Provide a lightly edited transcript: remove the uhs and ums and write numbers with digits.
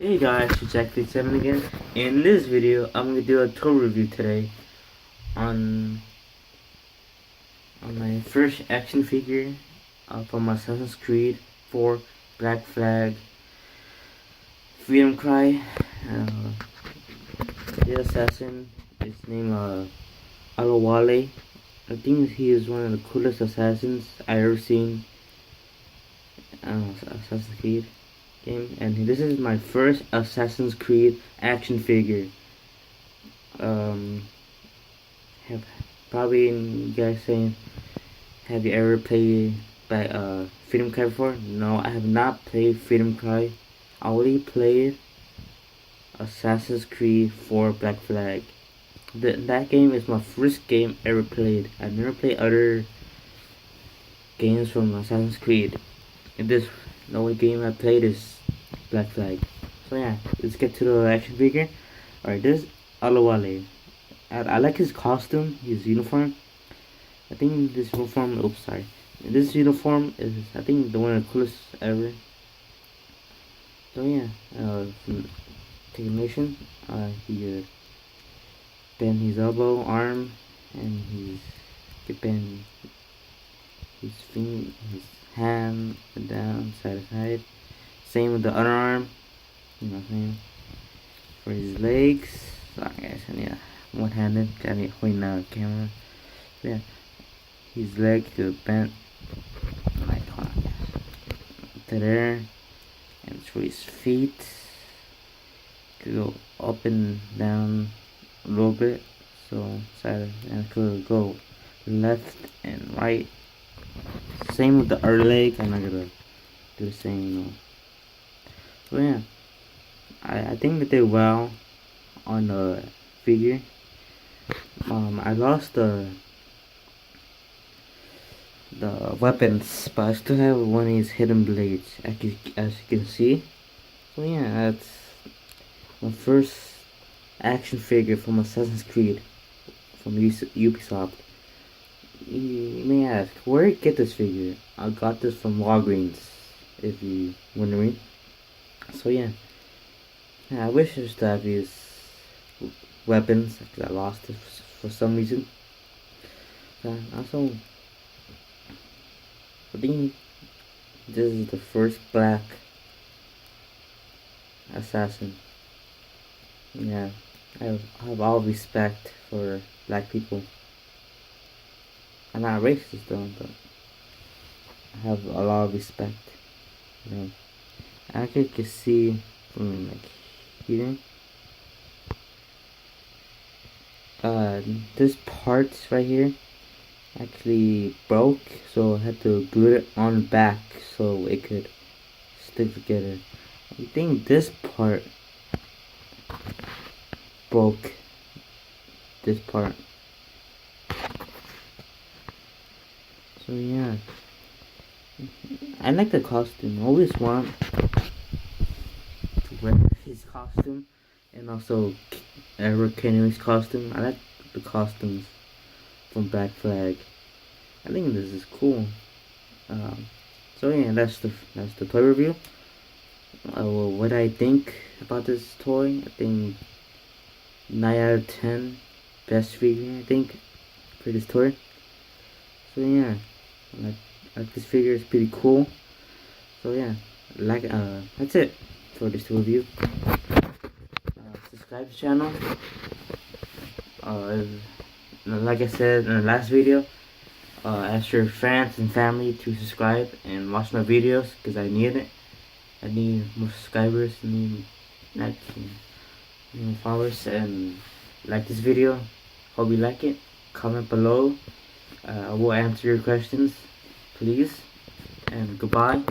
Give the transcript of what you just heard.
Hey guys, it's Jack37 again. In this video, I'm gonna do a toy review today on my first action figure from Assassin's Creed 4 Black Flag Freedom Cry. The assassin is named Alawale. I think he is one of the coolest assassins I ever seen. Assassin's Creed game, and this is my first Assassin's Creed action figure. Have probably you guys saying, have you ever played Freedom Cry before? No, I have not played Freedom Cry. I only played Assassin's Creed 4 Black Flag. That game is my first game ever played. I've never played other games from Assassin's Creed. The only game I played is Black Flag. So yeah, let's get to the action figure. Alright, this is Alawale. I like his costume, his uniform. I think this uniform, oops, sorry. This uniform is, I think, the one of the coolest ever. So yeah, from animation, he bend his elbow, arm, and he bend his finger, his hand down, side to side. Same with the other arm, you know what I'm saying? For his legs, sorry guys, I need one-handed, got it holding the camera. So yeah, his leg to bent, like, hold on guys, to there, and for his feet, could go up and down a little bit, so side, and could go left and right. Same with the other leg, I'm not gonna do the same, no. So yeah, I think they did well on the figure. I lost the weapons, but I still have one of his hidden blades, as you can see. So yeah, that's my first action figure from Assassin's Creed from Ubisoft. You may ask, where did you get this figure? I got this from Walgreens, if you wondering. So yeah, I wish I used to have these weapons, because I lost it for some reason. Also, I think this is the first black assassin. Yeah, I have all respect for black people. I'm not racist though, but I have a lot of respect. You know, I can see from like here. This part right here actually broke, so I had to glue it on back so it could stick together. I think this part broke. This part. So yeah, I like the costume. I always want to wear his costume, and also Eric Kennedy's costume. I like the costumes from Black Flag. I think this is cool. So yeah, that's the toy review. Well, what I think about this toy, I think 9 out of 10, best figure I think for this toy. So yeah, like this figure is pretty cool. So yeah, that's it for this review. Subscribe to the channel. Like I said in the last video, ask your friends and family to subscribe and watch my videos, because I need it. I need more subscribers, I need like more followers, and like this video. Hope you like it. Comment below. I will answer your questions, please, and goodbye.